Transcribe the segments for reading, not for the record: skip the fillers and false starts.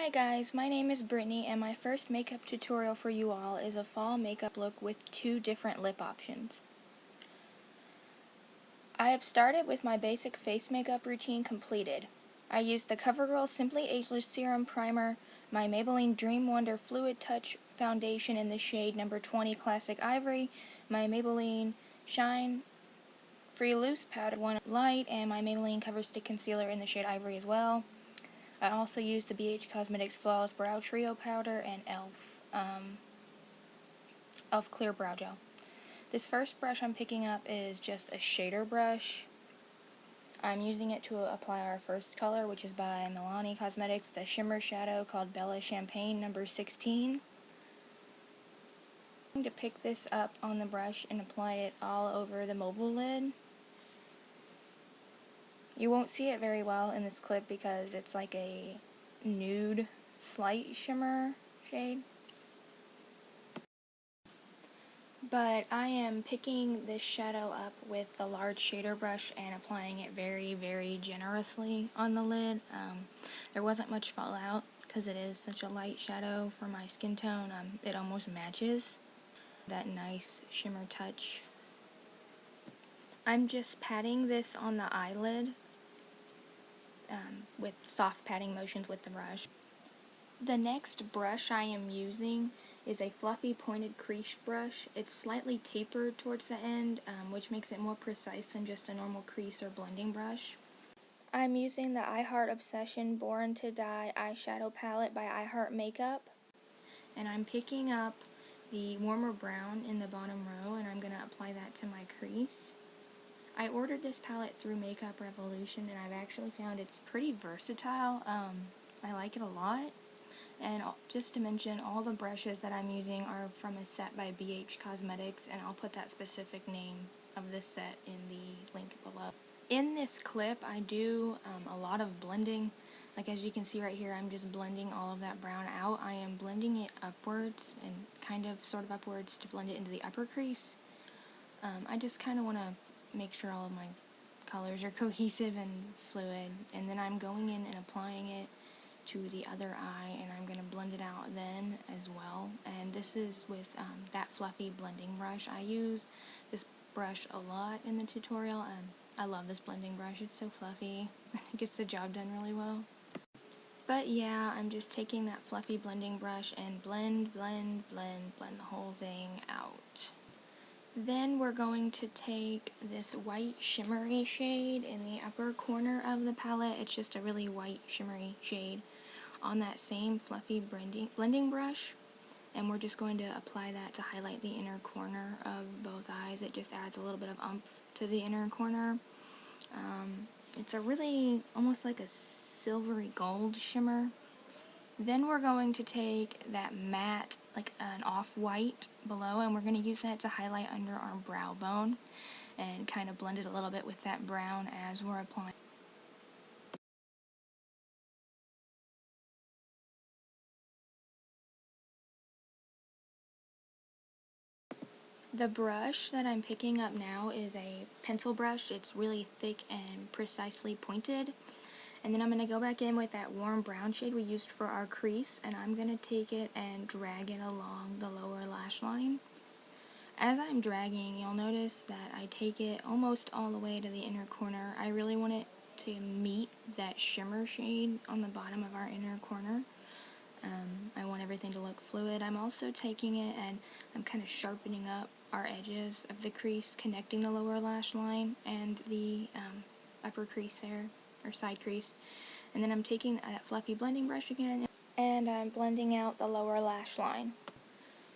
Hi guys, my name is Brittany and my first makeup tutorial for you all is a fall makeup look with 2 different lip options. I have started with my basic face makeup routine completed. I used the CoverGirl Simply Ageless Serum Primer, my Maybelline Dream Wonder Fluid Touch Foundation in the shade number 20 Classic Ivory, my Maybelline Shine Free Loose Powder One Light, and my Maybelline Cover Stick Concealer in the shade Ivory as well. I also used the BH Cosmetics Flawless Brow Trio Powder and e.l.f. Clear Brow Gel. This first brush I'm picking up is just a shader brush. I'm using it to apply our first color, which is by Milani Cosmetics. It's a shimmer shadow called Bella Champagne number 16. I'm going to pick this up on the brush and apply it all over the mobile lid. You won't see it very well in this clip because it's like a nude, slight shimmer shade. But I am picking this shadow up with the large shader brush and applying it very, very generously on the lid. There wasn't much fallout because it is such a light shadow for my skin tone. It almost matches that nice shimmer touch. I'm just patting this on the eyelid with soft patting motions with the brush. The next brush I am using is a fluffy pointed crease brush. It's slightly tapered towards the end, which makes it more precise than just a normal crease or blending brush. I'm using the iHeart Obsession Born to Die eyeshadow palette by iHeart Makeup, and I'm picking up the warmer brown in the bottom row and I'm going to apply that to my crease. I ordered this palette through Makeup Revolution and I've actually found it's pretty versatile. I like it a lot. And just to mention, all the brushes that I'm using are from a set by BH Cosmetics, and I'll put that specific name of this set in the link below. In this clip, I do a lot of blending. Like as you can see right here, I'm just blending all of that brown out. I am blending it upwards and sort of upwards to blend it into the upper crease. I just kind of want to make sure all of my colors are cohesive and fluid, and then I'm going in and applying it to the other eye, and I'm going to blend it out then as well. And this is with that fluffy blending brush. I use this brush a lot in the tutorial, and I love this blending brush. It's so fluffy. It gets the job done really well. But yeah, I'm just taking that fluffy blending brush and blend the whole thing out. Then we're going to take this white shimmery shade in the upper corner of the palette. It's just a really white shimmery shade on that same fluffy blending brush, and we're just going to apply that to highlight the inner corner of both eyes. It just adds a little bit of oomph to the inner corner. It's a really almost like a silvery gold shimmer. Then we're going to take that matte, like an off-white below, and we're going to use that to highlight under our brow bone and kind of blend it a little bit with that brown as we're applying. The brush that I'm picking up now is a pencil brush. It's really thick and precisely pointed. And then I'm going to go back in with that warm brown shade we used for our crease, and I'm going to take it and drag it along the lower lash line. As I'm dragging, you'll notice that I take it almost all the way to the inner corner. I really want it to meet that shimmer shade on the bottom of our inner corner. I want everything to look fluid. I'm also taking it and I'm kind of sharpening up our edges of the crease, connecting the lower lash line and the upper crease there, or side crease. And then I'm taking that fluffy blending brush again and I'm blending out the lower lash line.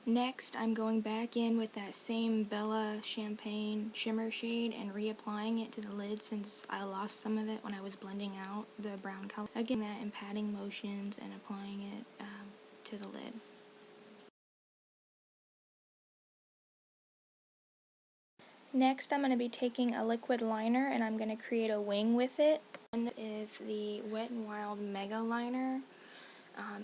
Next, I'm going back in with that same Bella Champagne shimmer shade and reapplying it to the lid since I lost some of it when I was blending out the brown color. Again, that in patting motions and applying it to the lid. Next, I'm going to be taking a liquid liner and I'm going to create a wing with it. One is the Wet n Wild Mega Liner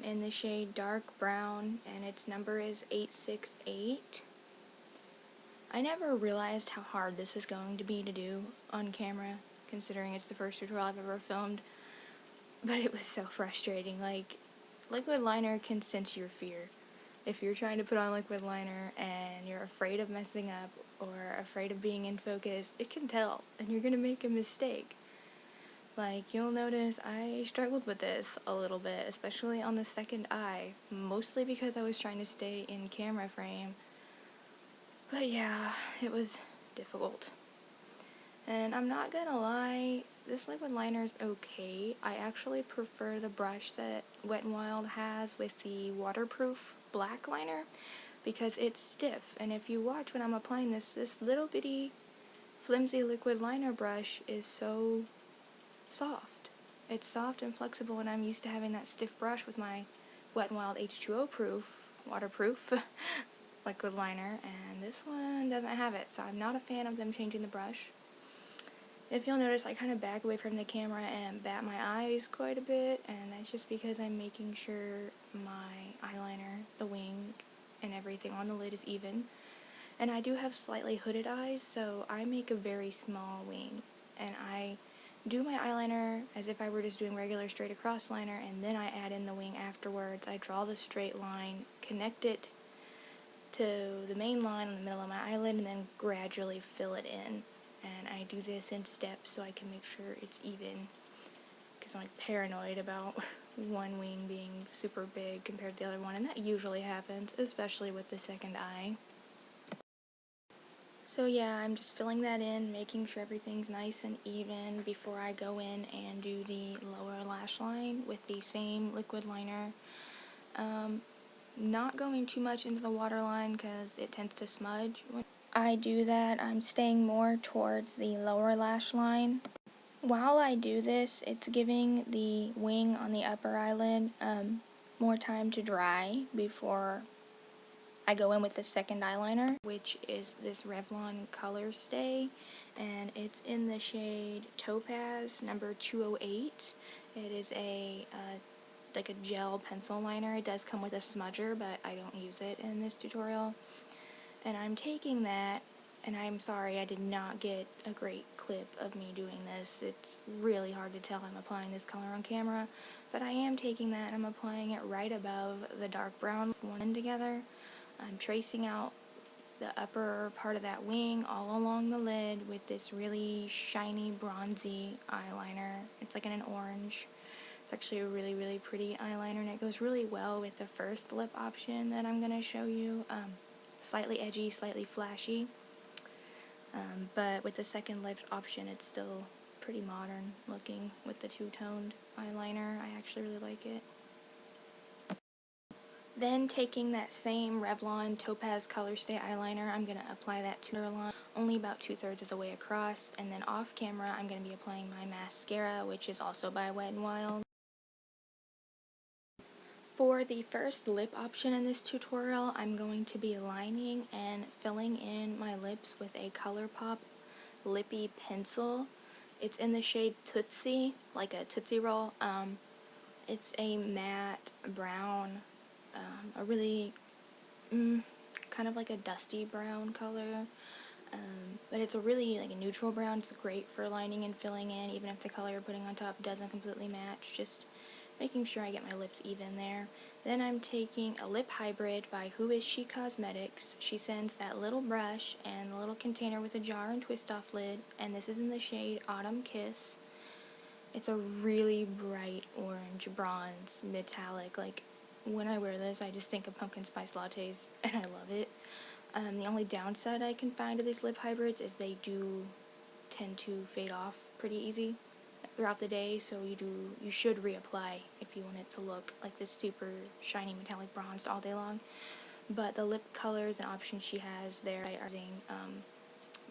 in the shade dark brown, and its number is 868. I never realized how hard this was going to be to do on camera, considering it's the first tutorial I've ever filmed, but it was so frustrating. Like, liquid liner can sense your fear. If you're trying to put on liquid liner and you're afraid of messing up or afraid of being in focus, it can tell, and you're gonna make a mistake. Like, you'll notice I struggled with this a little bit, especially on the second eye, mostly because I was trying to stay in camera frame. But yeah, it was difficult. And I'm not gonna lie, this liquid liner is okay. I actually prefer the brush that Wet n Wild has with the waterproof black liner because it's stiff. And if you watch when I'm applying this little bitty flimsy liquid liner brush is so soft. It's soft and flexible, and I'm used to having that stiff brush with my Wet n Wild H2O proof, waterproof liquid liner, and this one doesn't have it, so I'm not a fan of them changing the brush. If you'll notice, I kind of back away from the camera and bat my eyes quite a bit, and that's just because I'm making sure my eyeliner, the wing, and everything on the lid is even. And I do have slightly hooded eyes, so I make a very small wing, and I do my eyeliner as if I were just doing regular straight across liner, and then I add in the wing afterwards. I draw the straight line, connect it to the main line in the middle of my eyelid, and then gradually fill it in. And I do this in steps so I can make sure it's even, because I'm like paranoid about one wing being super big compared to the other one, and that usually happens, especially with the second eye. So yeah, I'm just filling that in, making sure everything's nice and even before I go in and do the lower lash line with the same liquid liner. Not going too much into the waterline because it tends to smudge. When I do that, I'm staying more towards the lower lash line. While I do this, it's giving the wing on the upper eyelid more time to dry before I go in with the second eyeliner, which is this Revlon Colorstay, and it's in the shade Topaz number 208. It is like a gel pencil liner. It does come with a smudger, but I don't use it in this tutorial. And I'm taking that, and I'm sorry I did not get a great clip of me doing this. It's really hard to tell I'm applying this color on camera, but I am taking that and I'm applying it right above the dark brown one end together. I'm tracing out the upper part of that wing all along the lid with this really shiny bronzy eyeliner. It's like in an orange. It's actually a really, really pretty eyeliner, and it goes really well with the first lip option that I'm going to show you. Slightly edgy, slightly flashy, but with the second lip option it's still pretty modern looking with the two-toned eyeliner. I actually really like it. Then taking that same Revlon Topaz Colorstay eyeliner, I'm going to apply that to the line only about 2/3 of the way across, and then off camera I'm going to be applying my mascara, which is also by Wet n Wild. For the first lip option in this tutorial, I'm going to be lining and filling in my lips with a Colourpop Lippie pencil. It's in the shade Tootsie, like a Tootsie Roll. It's a matte brown, a really kind of like a dusty brown color, but it's a really like a neutral brown. It's great for lining and filling in, even if the color you're putting on top doesn't completely match. Just making sure I get my lips even there. Then I'm taking a lip hybrid by Who Is She Cosmetics. She sends that little brush and a little container with a jar and twist off lid, and this is in the shade Autumn Kiss. It's a really bright orange bronze metallic. Like, when I wear this I just think of pumpkin spice lattes and I love it. The only downside I can find of these lip hybrids is they do tend to fade off pretty easy throughout the day, so you should reapply if you want it to look like this super shiny metallic bronze all day long. But the lip colors and options she has there are amazing.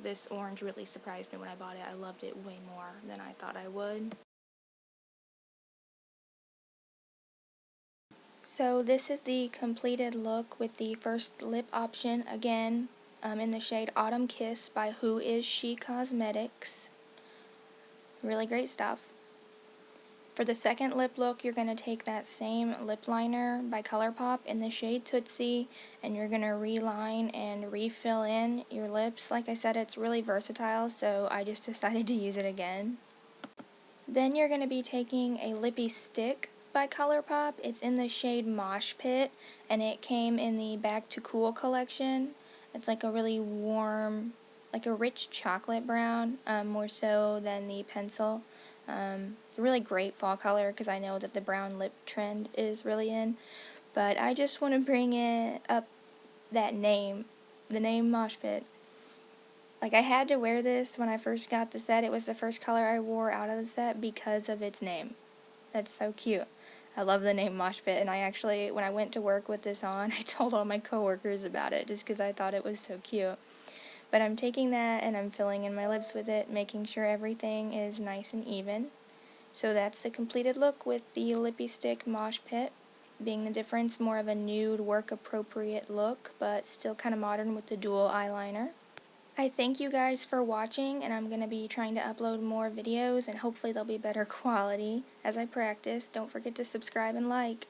This orange really surprised me when I bought it. I loved it way more than I thought I would. So this is the completed look with the first lip option, again in the shade Autumn Kiss by Who Is She Cosmetics. Really great stuff. For the second lip look, you're going to take that same lip liner by Colourpop in the shade Tootsie, and you're going to reline and refill in your lips. Like I said, it's really versatile, so I just decided to use it again. Then you're going to be taking a lippy stick by Colourpop. It's in the shade Mosh Pit, and it came in the Back to Cool collection. It's like a really warm, like a rich chocolate brown, more so than the pencil. It's a really great fall color because I know that the brown lip trend is really in. But I just want to bring it up that name, the name Mosh Pit. Like, I had to wear this when I first got the set. It was the first color I wore out of the set because of its name. That's so cute. I love the name Mosh Pit, and I actually, when I went to work with this on, I told all my coworkers about it just because I thought it was so cute. But I'm taking that and I'm filling in my lips with it, making sure everything is nice and even. So that's the completed look with the Lippie Stick Mosh Pit. Being the difference, more of a nude, work-appropriate look, but still kind of modern with the dual eyeliner. I thank you guys for watching, and I'm going to be trying to upload more videos, and hopefully they'll be better quality as I practice. Don't forget to subscribe and like.